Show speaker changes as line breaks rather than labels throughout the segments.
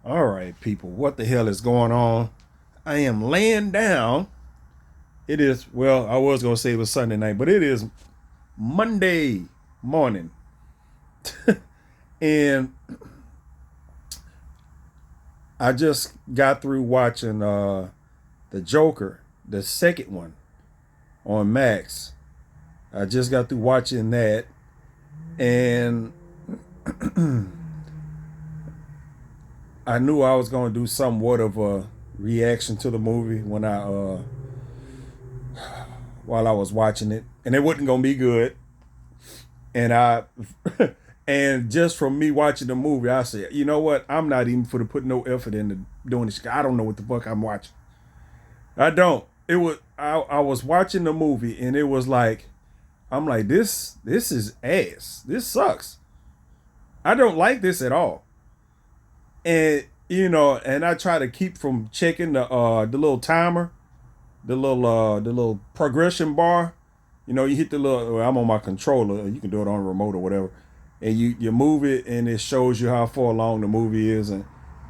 All right, people, what the hell is going on? I am laying down. It is, well, I was going to say it was Sunday night, but it is Monday morning. And I just got through watching The Joker, the second one on Max. I just got through watching that. And I knew I was going to do somewhat of a reaction to the movie when I while I was watching it, and it wasn't gonna be good. And I, and just from me watching the movie, I said, you know what? I'm not even for to put no effort into doing this. I don't know what the fuck I'm watching. I don't. It was I was watching the movie, and it was like, I'm like, this is ass. This sucks. I don't like this at all. And and I try to keep from checking the little timer, the little progression bar. You hit the little. Well, I'm on my controller. You can do it on a remote or whatever, and you move it, and it shows you how far along the movie is. And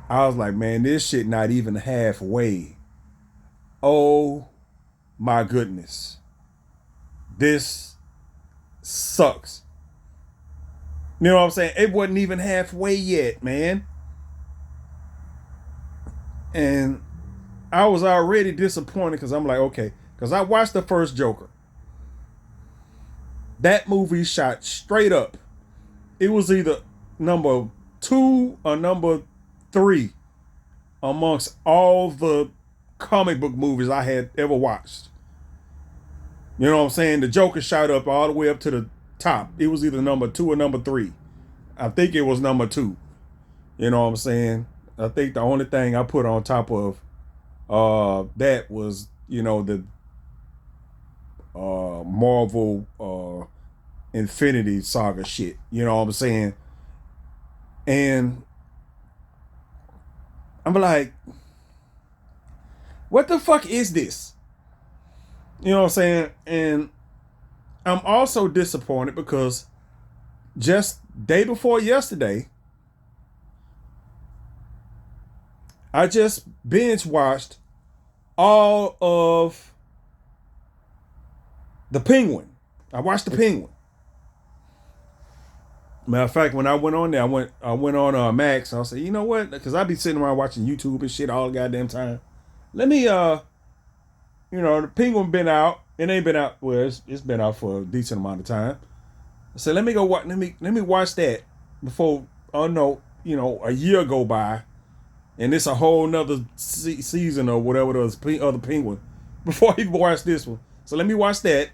I was like, man, this shit not even halfway. Oh my goodness, this sucks. You know what I'm saying? It wasn't even halfway yet, man. And I was already disappointed because I'm like, okay, because I watched the first Joker. That movie shot straight up. It was either number two or number three amongst all the comic book movies I had ever watched. You know what I'm saying? The Joker shot up all the way up to the top. It was either number two or number three. I think it was number two. You know what I'm saying? I think the only thing I put on top of that was, the Marvel Infinity Saga shit. You know what I'm saying? And I'm like, what the fuck is this? You know what I'm saying? And I'm also disappointed because just day before yesterday, I just binge watched all of The Penguin. I watched The Penguin. Matter of fact, when I went on there, I went on Max. And I said, you know what? Because I be sitting around watching YouTube and shit all the goddamn time. Let me The Penguin been out. It ain't been out. Well, it's been out for a decent amount of time. I said, let me go watch. Let me watch that before. Oh no, a year go by, and it's a whole nother season or whatever it was, other Penguin. Before I even watch this one, so let me watch that,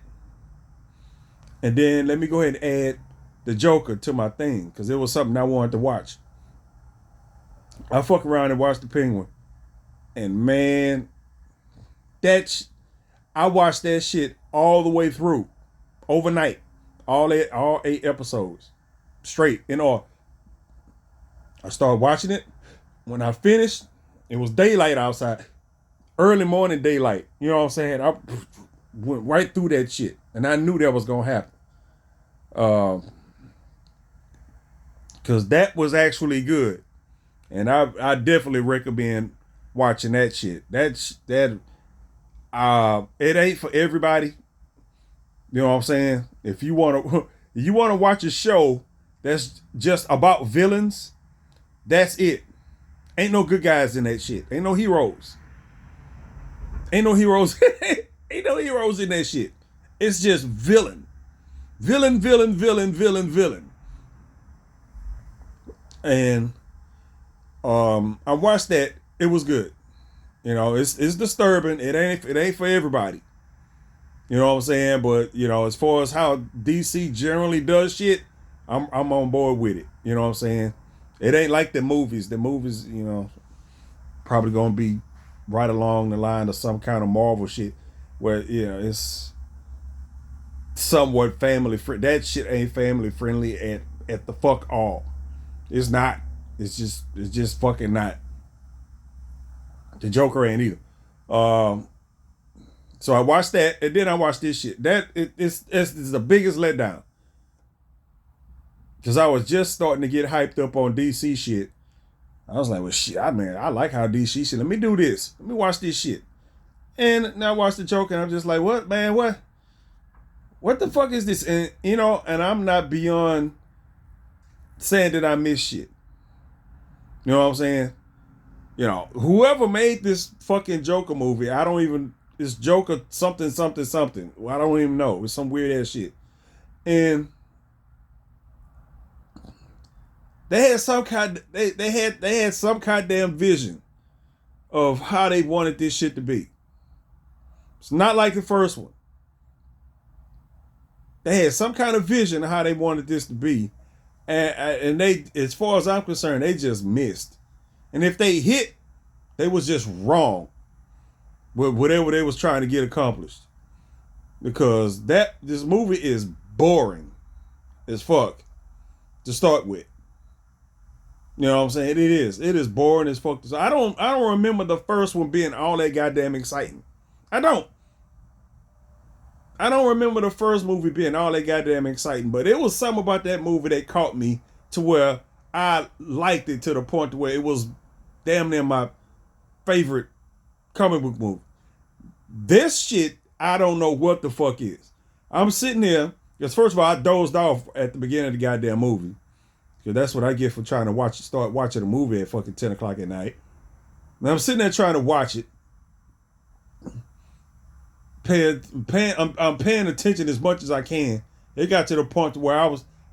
and then let me go ahead and add the Joker to my thing because it was something I wanted to watch. I fuck around and watch the Penguin, and man, I watched that shit all the way through, overnight, all 8 episodes, straight in all. I started watching it. When I finished, it was daylight outside, early morning daylight. You know what I'm saying? I went right through that shit, and I knew that was gonna happen. Because that was actually good, and I definitely recommend watching that shit. That it ain't for everybody. You know what I'm saying? If you wanna watch a show that's just about villains, that's it. Ain't no good guys in that shit. Ain't no heroes. Ain't no heroes. Ain't no heroes in that shit. It's just villain. Villain, villain, villain, villain, villain. And I watched that. It was good. It's disturbing. It ain't for everybody. You know what I'm saying? But as far as how DC generally does shit, I'm on board with it. You know what I'm saying? It ain't like the movies. The movies, probably gonna be right along the line of some kind of Marvel shit where it's somewhat family friendly. That shit ain't family friendly at the fuck all. It's not. It's just fucking not. The Joker ain't either. So I watched that, and then I watched this shit. It's the biggest letdown because I was just starting to get hyped up on DC shit, I was like, well, shit, I like how DC shit. Let me do this. Let me watch this shit. And now I watch the Joker, and I'm just like, what, man, what? What the fuck is this? And and I'm not beyond saying that I miss shit. You know what I'm saying? Whoever made this fucking Joker movie, I don't even. It's Joker something something something. Well, I don't even know. It's some weird ass shit. And they had some kind. They had some goddamn vision of how they wanted this shit to be. It's not like the first one. They had some kind of vision of how they wanted this to be, and they, as far as I'm concerned, they just missed. And if they hit, they was just wrong with whatever they was trying to get accomplished. Because this movie is boring as fuck to start with. You know what I'm saying? It is. It is boring as fuck. I don't remember the first one being all that goddamn exciting. I don't remember the first movie being all that goddamn exciting, but it was something about that movie that caught me to where I liked it to the point where it was damn near my favorite comic book movie. This shit, I don't know what the fuck is. I'm sitting there, because first of all, I dozed off at the beginning of the goddamn movie. Because that's what I get for trying to start watching a movie at fucking 10 o'clock at night. And I'm sitting there trying to watch it. I'm paying attention as much as I can. It got to the point where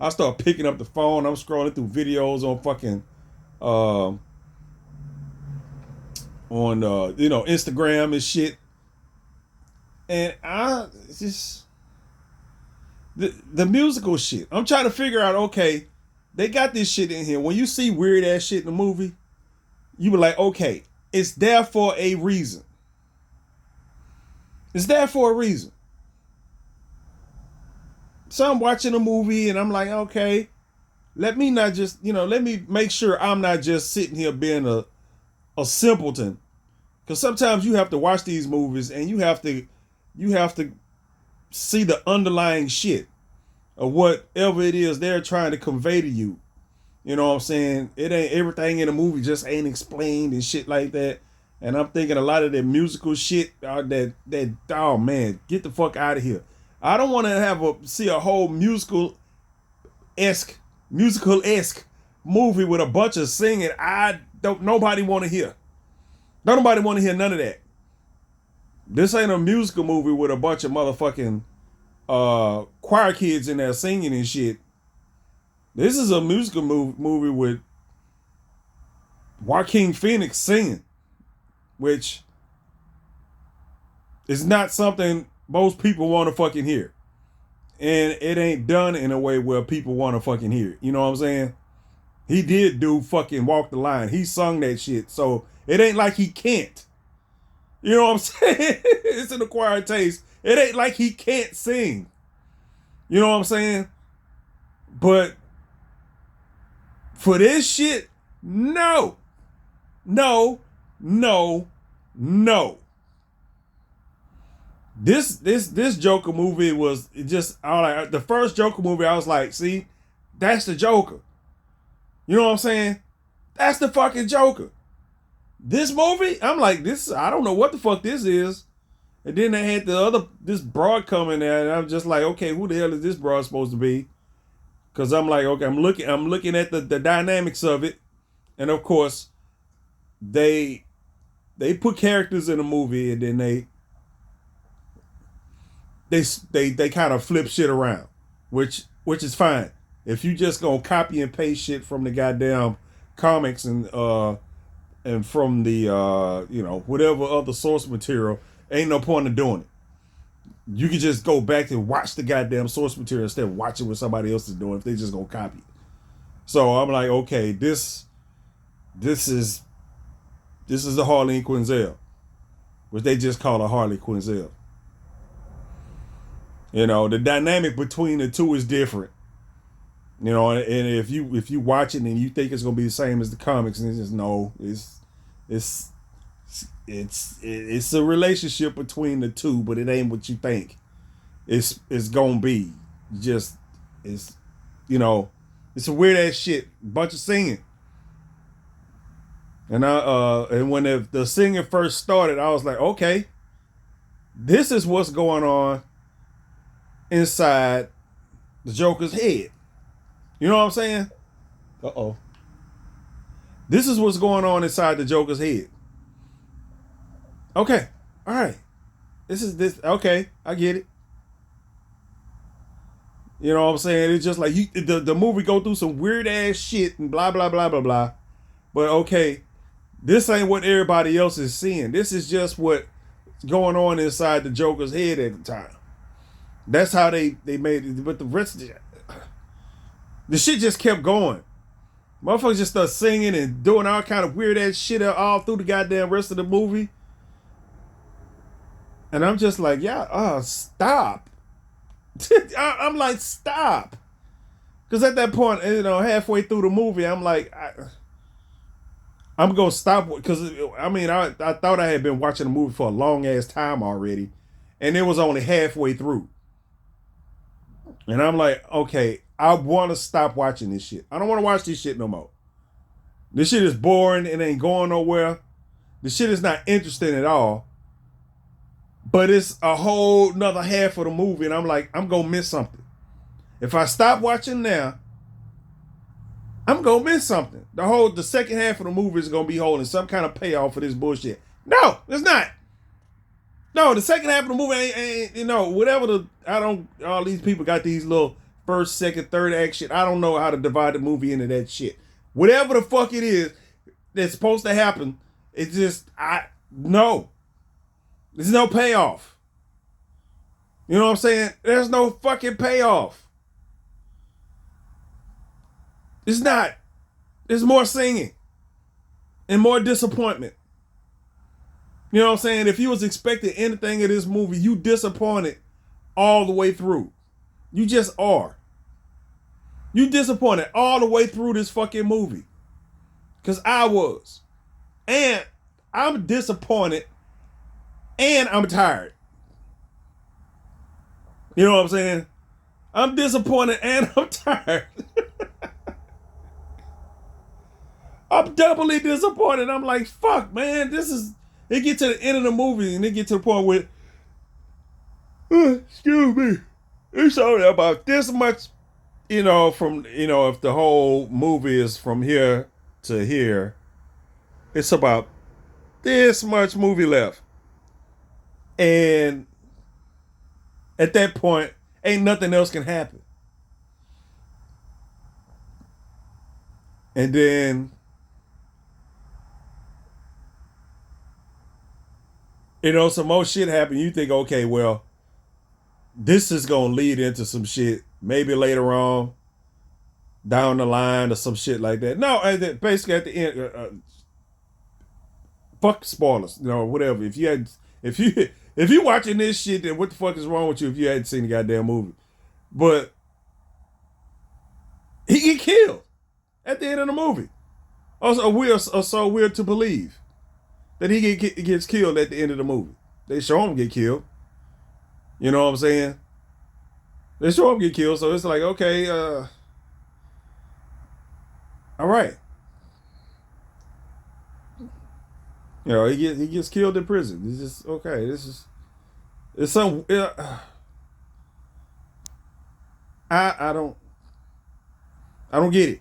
I started picking up the phone. I'm scrolling through videos on fucking Instagram and shit. And the musical shit. I'm trying to figure out, okay, they got this shit in here. When you see weird ass shit in the movie, you be like, okay, it's there for a reason. It's there for a reason. So I'm watching a movie and I'm like, okay, let me not just, let me make sure I'm not just sitting here being a simpleton. Because sometimes you have to watch these movies and you have to see the underlying shit of whatever it is they're trying to convey to you. You know what I'm saying? It ain't everything in the movie just ain't explained and shit like that. And I'm thinking a lot of that musical shit, that oh man, get the fuck out of here. I don't want to see a whole musical-esque movie with a bunch of singing. Nobody want to hear. Nobody want to hear none of that. This ain't a musical movie with a bunch of motherfucking choir kids in there singing and shit. This is a musical movie with Joaquin Phoenix singing, which is not something most people want to fucking hear. And it ain't done in a way where people want to fucking hear it. You know what I'm saying? He did do fucking Walk the Line. He sung that shit. So it ain't like he can't. You know what I'm saying? It's an acquired taste. It ain't like he can't sing. You know what I'm saying? But for this shit, no. No. No. No. This Joker movie was just the first Joker movie. I was like, see, that's the Joker. You know what I'm saying? That's the fucking Joker. This movie, I'm like, I don't know what the fuck this is. And then they had this broad coming there, and I'm just like, okay, who the hell is this broad supposed to be? Because I'm like, okay, I'm looking at the dynamics of it, and of course, they put characters in a movie, and then they kind of flip shit around, which is fine. If you just gonna copy and paste shit from the goddamn comics and from the whatever other source material, ain't no point in doing it. You can just go back and watch the goddamn source material instead of watching what somebody else is doing if they just gonna copy it. So I'm like, okay, this is the Harley Quinzel, which they just call a Harley Quinzel. The dynamic between the two is different. And if you watch it and you think it's gonna be the same as the comics, and it's just no, it's a relationship between the two, but it ain't what you think it's gonna be. Just it's a weird ass shit, bunch of singing. And when the singing first started, I was like, okay, this is what's going on inside the Joker's head. You know what I'm saying? Uh-oh. This is what's going on inside the Joker's head. Okay. All right. This. Okay. I get it. You know what I'm saying? It's just like the movie go through some weird ass shit and blah, blah, blah, blah, blah. But okay, this ain't what everybody else is seeing. This is just what's going on inside the Joker's head at the time. That's how they made it. But the rest of the shit just kept going. Motherfuckers just start singing and doing all kind of weird ass shit all through the goddamn rest of the movie. And I'm just like, yeah, stop. I'm like, stop. Because at that point, halfway through the movie, I'm like, I'm going to stop. Because, I thought I had been watching the movie for a long ass time already. And it was only halfway through. And I'm like, okay, I want to stop watching this shit. I don't want to watch this shit no more. This shit is boring. It ain't going nowhere. This shit is not interesting at all. But it's a whole nother half of the movie. And I'm like, I'm going to miss something. If I stop watching now, I'm going to miss something. The second half of the movie is going to be holding some kind of payoff for this bullshit. No, it's not. No, the second half of the movie ain't whatever all these people got these little first, second, third act shit. I don't know how to divide the movie into that shit. Whatever the fuck it is that's supposed to happen, it's just, no. There's no payoff. You know what I'm saying? There's no fucking payoff. It's not. There's more singing and more disappointment. You know what I'm saying? If you was expecting anything of this movie, you disappointed all the way through. You just are. You disappointed all the way through this fucking movie. Because I was. And I'm disappointed. And I'm tired. You know what I'm saying? I'm disappointed and I'm tired. I'm doubly disappointed. I'm like, fuck, man, it get to the end of the movie and it get to the point where, excuse me, it's only about this much, if the whole movie is from here to here, it's about this much movie left. And at that point, ain't nothing else can happen. And then, some more shit happen. You think, okay, well, this is going to lead into some shit. Maybe later on, down the line or some shit like that. No, basically at the end, fuck spoilers, whatever. If you watching this shit, then what the fuck is wrong with you if you hadn't seen the goddamn movie? But he get killed at the end of the movie. Also, so weird to believe that he gets killed at the end of the movie. They show him get killed. You know what I'm saying? They show him get killed, so it's like, okay, all right. He gets killed in prison. It's just okay. It's some. I don't get it.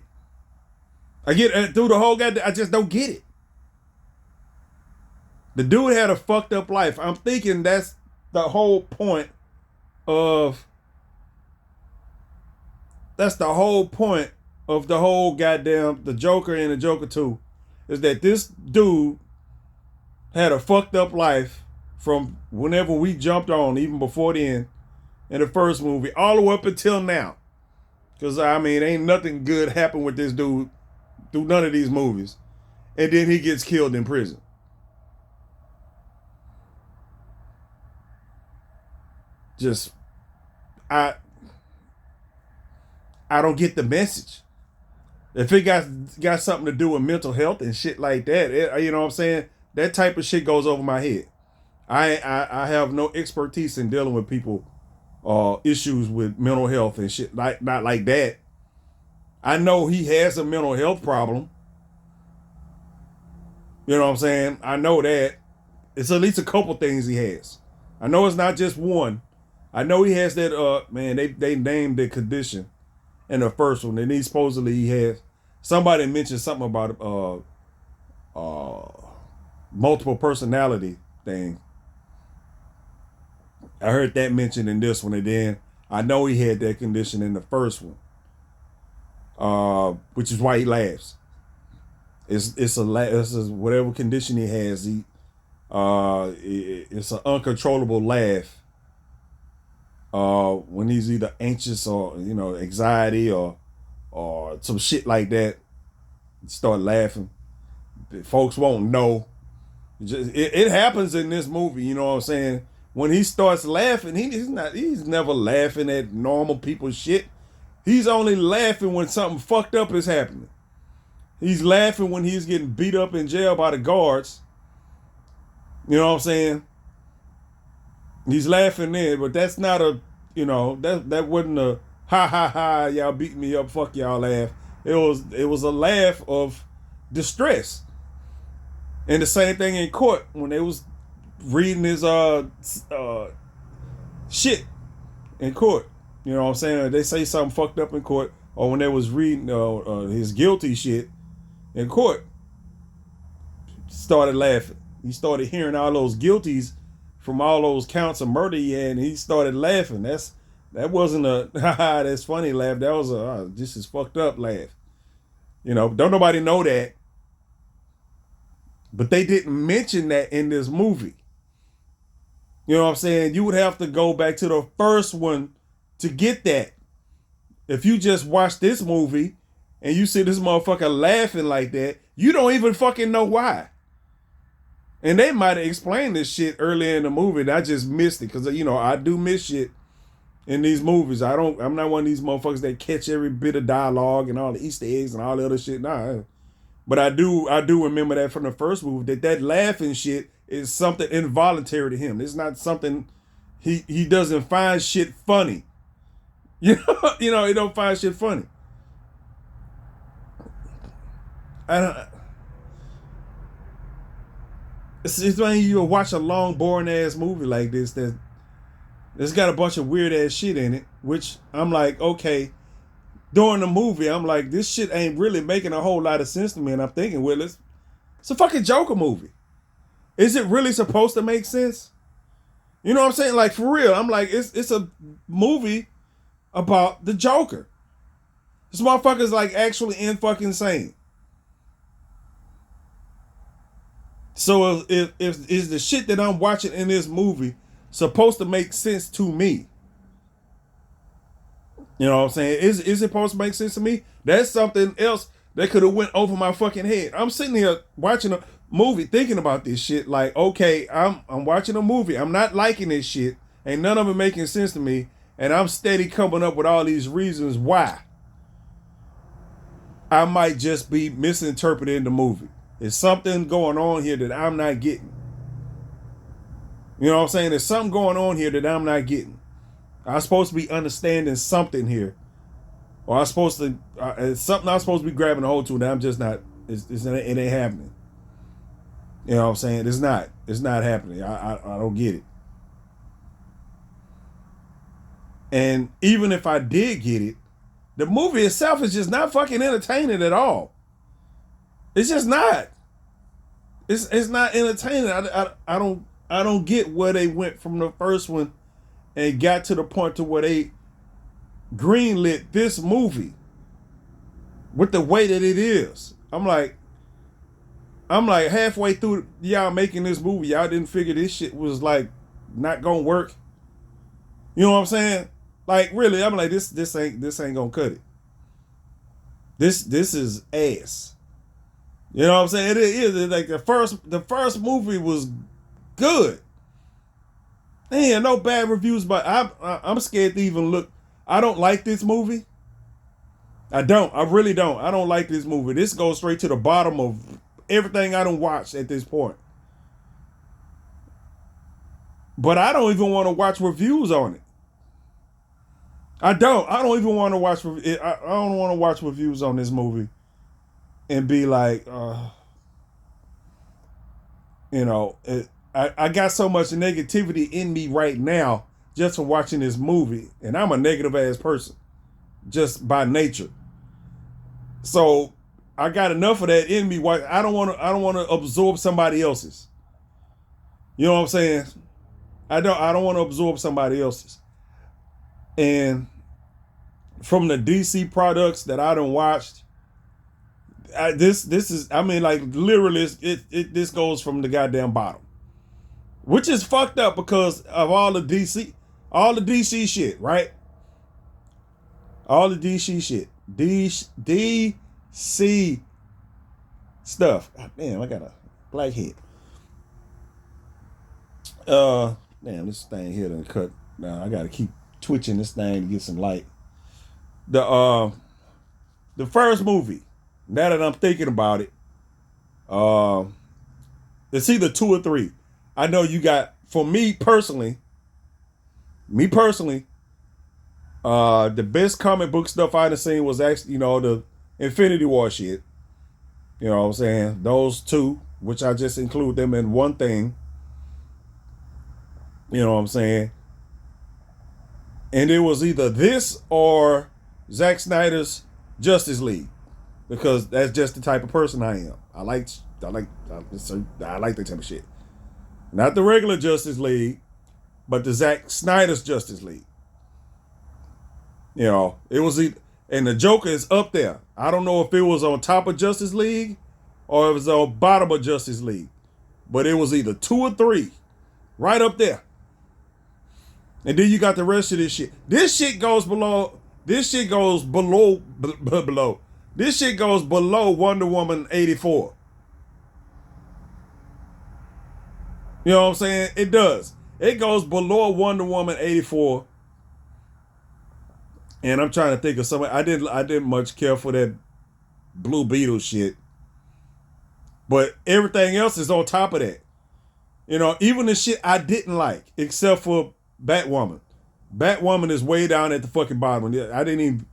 I get it through the whole guy. I just don't get it. The dude had a fucked up life. I'm thinking that's the whole point of. That's the whole point of the whole goddamn the Joker and the Joker 2 is that this dude had a fucked up life from whenever we jumped on, even before then, in the first movie, all the way up until now. Because, ain't nothing good happened with this dude through none of these movies. And then he gets killed in prison. Just, I don't get the message. If it got something to do with mental health and shit like that, you know what I'm saying? That type of shit goes over my head. I have no expertise in dealing with people issues with mental health and shit not like that. I know he has a mental health problem. You know what I'm saying? I know that. It's at least a couple things he has. I know it's not just one. I know he has that man, they named the condition in the first one, and he supposedly he has somebody mentioned something about multiple personality thing. I heard that mentioned in this one, and then I know he had that condition in the first one, which is why he laughs. It's whatever condition he has. It's an uncontrollable laugh. When he's either anxious or anxiety or some shit like that, start laughing. Folks won't know. It happens in this movie. You know what I'm saying? When he starts laughing, he's never laughing at normal people's shit. He's only laughing when something fucked up is happening. He's laughing when he's getting beat up in jail by the guards. You know what I'm saying? He's laughing there, but that's not that wasn't a ha ha ha, y'all beat me up, fuck y'all laugh. It was a laugh of distress. And the same thing in court when they was reading his shit in court. You know what I'm saying? They say something fucked up in court, or when they was reading his guilty shit in court, started laughing. He started hearing all those guilties from all those counts of murder he had, and he started laughing. That wasn't a haha, that's funny laugh. That was a this is fucked up laugh. Don't nobody know that. But they didn't mention that in this movie. You know what I'm saying? You would have to go back to the first one to get that. If you just watch this movie and you see this motherfucker laughing like that, you don't even fucking know why. And they might have explained this shit earlier in the movie, and I just missed it because I do miss shit in these movies. I'm not one of these motherfuckers that catch every bit of dialogue and all the Easter eggs and all the other shit. Nah, but I do remember that from the first movie that laughing shit is something involuntary to him. It's not something he doesn't find shit funny. He don't find shit funny. I don't. It's when you watch a long, boring ass movie like this that's got a bunch of weird ass shit in it, which I'm like, okay. During the movie, I'm like, this shit ain't really making a whole lot of sense to me, and I'm thinking, well, it's a fucking Joker movie. Is it really supposed to make sense? You know what I'm saying? Like, for real, I'm like, it's a movie about the Joker. This motherfucker's like actually in fucking insane. So if is the shit that I'm watching in this movie supposed to make sense to me? You know what I'm saying? Is it supposed to make sense to me? That's something else that could have went over my fucking head. I'm sitting here watching a movie thinking about this shit like, okay, I'm watching a movie. I'm not liking this shit. Ain't none of it making sense to me. And I'm steady coming up with all these reasons why I might just be misinterpreting the movie. There's something going on here that I'm not getting. You know what I'm saying? There's something going on here that I'm not getting. I'm supposed to be understanding something here, or I'm supposed to it's something I'm supposed to be grabbing a hold to that I'm just not. It ain't happening. You know what I'm saying? It's not. It's not happening. I don't get it. And even if I did get it, the movie itself is just not fucking entertaining at all. It's just not. It's not entertaining. I don't get where they went from the first one and got to the point to where they greenlit this movie with the way that it is. I'm like halfway through y'all making this movie, y'all didn't figure this shit was like not gonna work. You know what I'm saying? Like really, I'm like this ain't gonna cut it. This is ass. You know what I'm saying? It is. It's like the first movie was good. Ain't no bad reviews, but I'm scared to even look. I don't like this movie. I don't. I really don't. I don't like this movie. This goes straight to the bottom of everything I don't watch at this point. But I don't even want to watch reviews on it. I don't. I don't even want to watch. I don't want to watch reviews on this movie and be like, You know, I got so much negativity in me right now just from watching this movie, and I'm a negative ass person just by nature. So I got enough of that in me. Why I don't want to absorb somebody else's. You know what I'm saying? I don't want to absorb somebody else's. And from the DC products that I done watched, this is, I mean, like literally this goes from the goddamn bottom. Which is fucked up because of all the DC shit, right? All the DC shit. DC stuff. God damn, I got a black head. Damn, this thing here done cut. Now I gotta keep twitching this thing to get some light. The first movie, now that I'm thinking about it, uh, it's either two or three. I know you got, for me personally, the best comic book stuff I'd seen was actually, the Infinity War shit. You know what I'm saying? Those two, which I just include them in one thing. You know what I'm saying? And it was either this or Zack Snyder's Justice League, because that's just the type of person I am. I like that type of shit. Not the regular Justice League, but the Zack Snyder's Justice League. You know, it was and the Joker is up there. I don't know if it was on top of Justice League or it was on bottom of Justice League, but it was either two or three, right up there. And then you got the rest of this shit. This shit goes below. This shit goes below. This shit goes below Wonder Woman 84. You know what I'm saying? It does. It goes below Wonder Woman 84. And I'm trying to think of something. I didn't much care for that Blue Beetle shit. But everything else is on top of that. You know, even the shit I didn't like, except for Batwoman. Batwoman is way down at the fucking bottom. I didn't even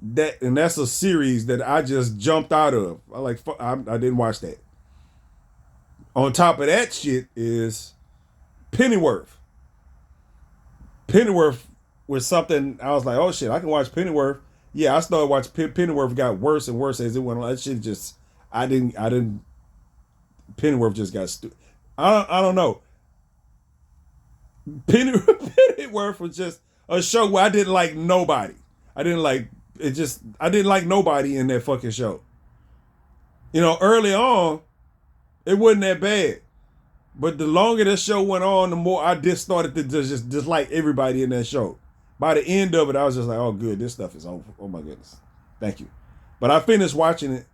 that, and that's a series that I just jumped out of. I didn't watch that. On top of that shit is Pennyworth. Pennyworth was something I was like, oh shit, I can watch Pennyworth. Yeah, I started watching Pennyworth, got worse and worse as it went on. That shit just, I didn't. Pennyworth just got stupid. I don't know. Pennyworth was just a show where I didn't like nobody. I didn't like nobody in that fucking show. You know, early on, it wasn't that bad. But the longer the show went on, the more I just started to just dislike everybody in that show. By the end of it, I was just like, oh good, this stuff is over. Oh my goodness. Thank you. But I finished watching it.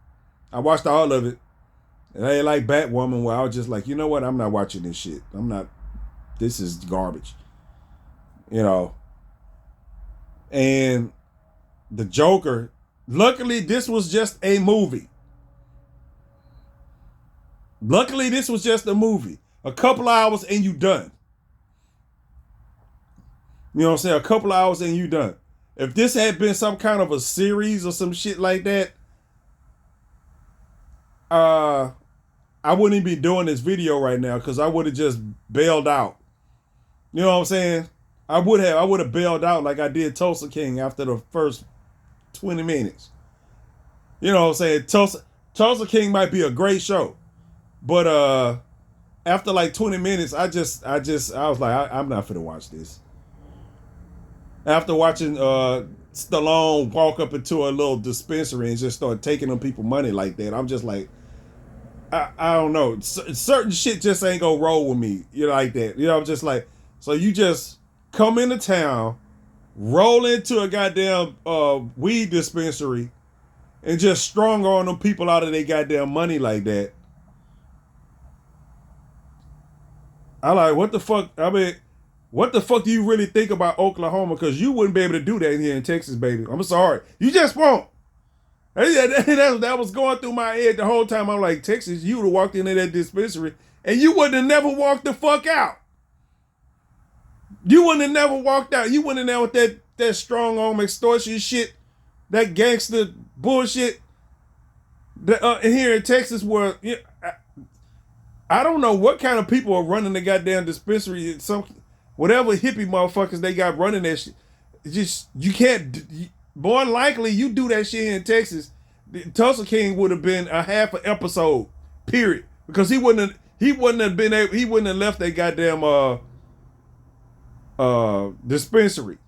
I watched all of it. And I ain't like Batwoman, where I was just like, you know what? I'm not watching this shit. This is garbage. You know. And the Joker, luckily this was just a movie. Luckily this was just a movie. A couple hours and you done. You know what I'm saying? A couple hours and you done. If this had been some kind of a series or some shit like that, I wouldn't even be doing this video right now because I would have just bailed out. You know what I'm saying? I would have bailed out like I did Tulsa King after the first 20 minutes. You know what I'm saying? Tulsa King might be a great show. But after like 20 minutes, I was like, I'm not finna watch this. After watching Stallone walk up into a little dispensary and just start taking them people money like that, I'm just like, I don't know. Certain shit just ain't gonna roll with me. You know, like that. You know, I'm just like, so you just come into town, roll into a goddamn weed dispensary, and just strong on them people out of their goddamn money like that. I like, what the fuck? I mean, what the fuck do you really think about Oklahoma? Because you wouldn't be able to do that here in Texas, baby. I'm sorry. You just won't. That was going through my head the whole time. I'm like, Texas, you would have walked into that dispensary and you wouldn't have never walked the fuck out. You wouldn't have never walked out. You wouldn't have with that strong arm extortion shit, that gangster bullshit. Here in Texas, where I don't know what kind of people are running the goddamn dispensary. Some whatever hippie motherfuckers they got running that shit. Just you can't. More than likely, you do that shit in Texas, Tulsa King would have been a half an episode, period. Because he wouldn't have been able, he wouldn't have left that goddamn dispensary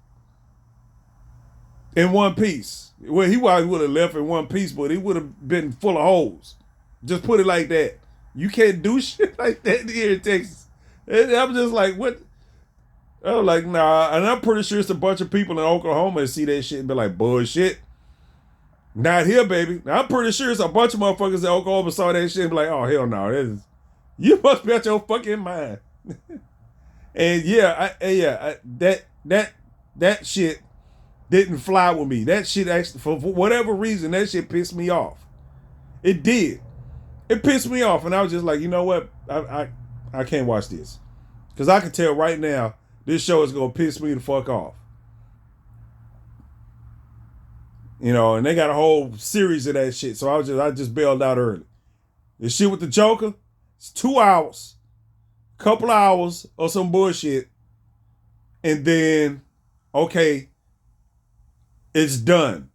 in one piece. Well, he would have left in one piece, but he would have been full of holes. Just put it like that. You can't do shit like that here in Texas. And I'm just like, what? I was like, nah. And I'm pretty sure it's a bunch of people in Oklahoma that see that shit and be like, bullshit. Not here, baby. Now, I'm pretty sure it's a bunch of motherfuckers in Oklahoma saw that shit and be like, oh, hell no. You must be out your fucking mind. And yeah, that shit didn't fly with me. That shit actually, for whatever reason, that shit pissed me off. It did. It pissed me off, and I was just like, you know what? I can't watch this. Because I can tell right now, this show is going to piss me the fuck off. You know, and they got a whole series of that shit, so I just bailed out early. The shit with the Joker, it's 2 hours, couple hours of some bullshit, and then, okay, it's done.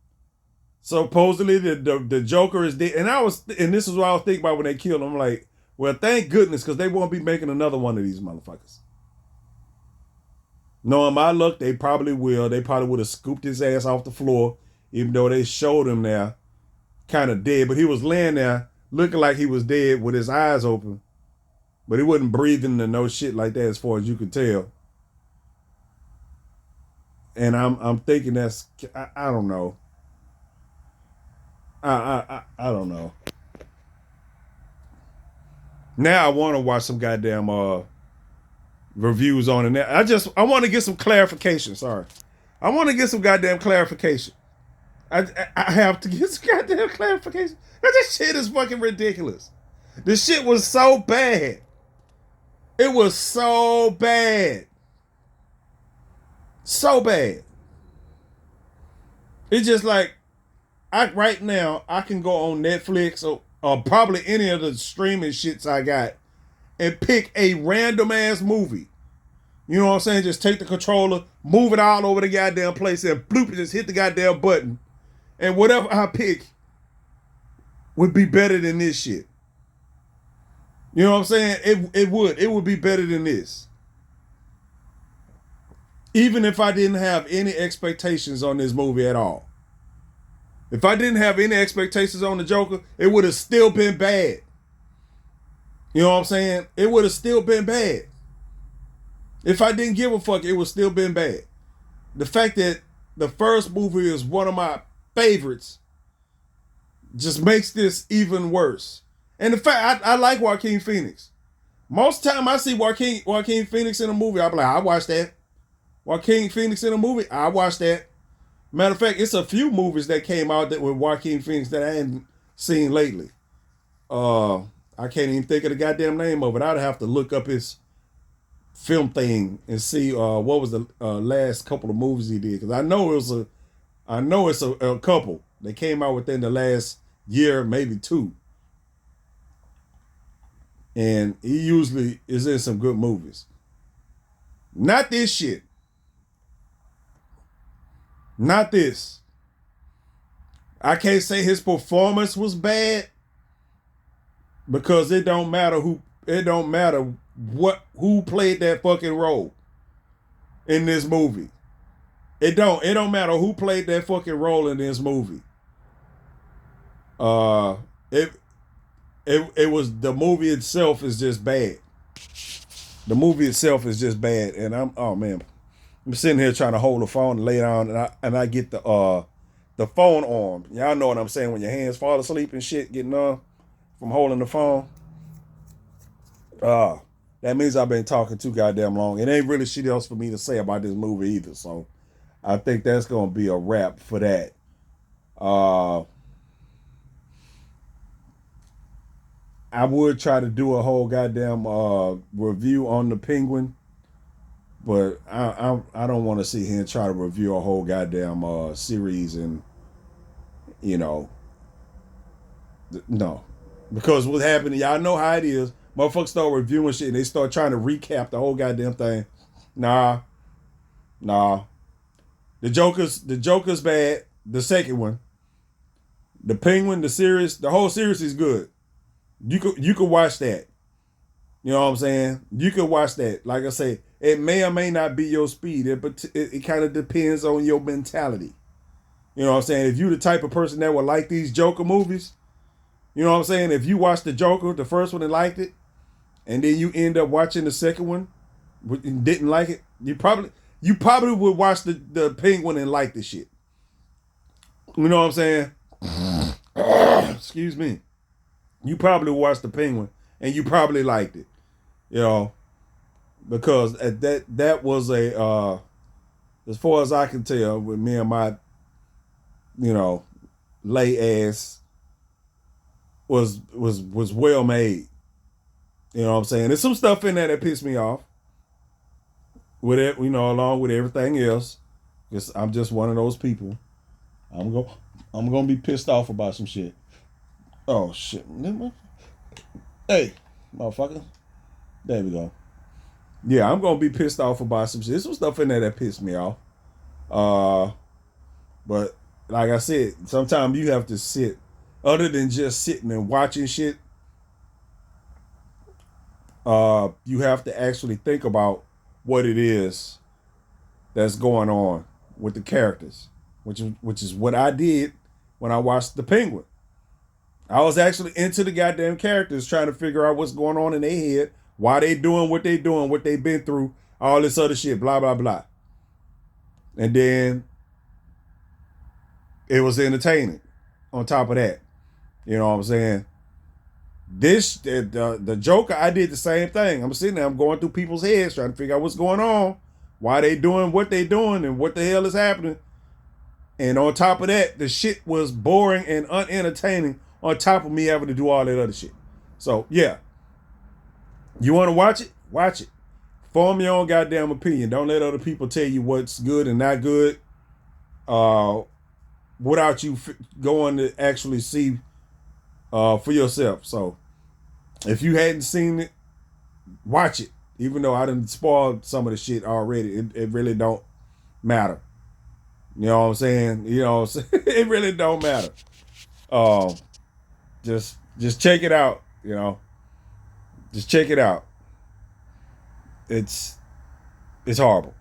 Supposedly the Joker is dead, and this is what I was thinking about when they killed him. I'm like, well, thank goodness, because they won't be making another one of these motherfuckers. Knowing my luck, they probably will. They probably would have scooped his ass off the floor, even though they showed him there, kind of dead. But he was laying there looking like he was dead with his eyes open, but he wasn't breathing and no shit like that, as far as you could tell. And I'm thinking I don't know. I don't know. Now I want to watch some goddamn reviews on it. I want to get some clarification. Sorry, I want to get some goddamn clarification. I have to get some goddamn clarification. This shit is fucking ridiculous. This shit was so bad. It was so bad. So bad. It's just like right now I can go on Netflix or probably any of the streaming shits I got and pick a random ass movie. You know what I'm saying? Just take the controller, move it all over the goddamn place, and bloop, just hit the goddamn button. And whatever I pick would be better than this shit. You know what I'm saying? It would be better than this. Even if I didn't have any expectations on this movie at all. If I didn't have any expectations on the Joker, it would have still been bad. You know what I'm saying? It would have still been bad. If I didn't give a fuck, it would still been bad. The fact that the first movie is one of my favorites just makes this even worse. And the fact, I like Joaquin Phoenix. Most time I see Joaquin Phoenix in a movie, I'll be like, I watch that. Joaquin Phoenix in a movie, I watch that. Matter of fact, it's a few movies that came out that with Joaquin Phoenix that I hadn't seen lately. I can't even think of the goddamn name of it. I'd have to look up his film thing and see what was the last couple of movies he did. Because I know it's a couple that came out within the last year, maybe two. And he usually is in some good movies. Not this shit. Not this. I can't say his performance was bad because it don't matter who played that fucking role in this movie. It don't matter who played that fucking role in this movie. It was the movie itself is just bad. The movie itself is just bad, and I'm sitting here trying to hold the phone and lay down, and I get the phone arm. Y'all know what I'm saying when your hands fall asleep and shit, getting from holding the phone. That means I've been talking too goddamn long. It ain't really shit else for me to say about this movie either. So I think that's gonna be a wrap for that. I would try to do a whole goddamn review on the Penguin. But I don't want to sit here and try to review a whole goddamn series and, no. Because what happened, y'all know how it is. Motherfuckers start reviewing shit and they start trying to recap the whole goddamn thing. Nah, nah. The Joker's bad. The second one. The Penguin, the whole series is good. You could watch that. You know what I'm saying? You could watch that. Like I say, it may or may not be your speed, but it kind of depends on your mentality. You know what I'm saying? If you the type of person that would like these Joker movies, you know what I'm saying? If you watched the Joker, the first one, and liked it, and then you end up watching the second one and didn't like it, you probably would watch the Penguin and like the shit. You know what I'm saying? Excuse me. You probably watched the Penguin and you probably liked it. You know, because that was as far as I can tell, with me and my, you know, lay ass was well made. You know what I'm saying? There's some stuff in there that pissed me off. With it, along with everything else, because I'm just one of those people. I'm go I'm gonna be pissed off about some shit. Oh shit! Hey, motherfucker. There we go. Yeah, I'm gonna be pissed off about some shit. There's some stuff in there that pissed me off. Uh, but like I said, sometimes you have to sit. Other than just sitting and watching shit, you have to actually think about what it is that's going on with the characters, which is what I did when I watched The Penguin. I was actually into the goddamn characters, trying to figure out what's going on in their head, why they doing what they doing, what they've been through, all this other shit, blah blah blah. And then it was entertaining. On top of that, you know what I'm saying? The Joker, I did the same thing. I'm sitting there, I'm going through people's heads, trying to figure out what's going on, why they doing what they doing, and what the hell is happening. And on top of that, the shit was boring and unentertaining. On top of me having to do all that other shit. So yeah, you want to watch it? Watch it. Form your own goddamn opinion. Don't let other people tell you what's good and not good. Without you going to actually see for yourself. So if you hadn't seen it, watch it. Even though I done spoiled some of the shit already, it really don't matter. You know what I'm saying? You know what I'm saying? It really don't matter. Um, just check it out. You know, just check it out. It's horrible.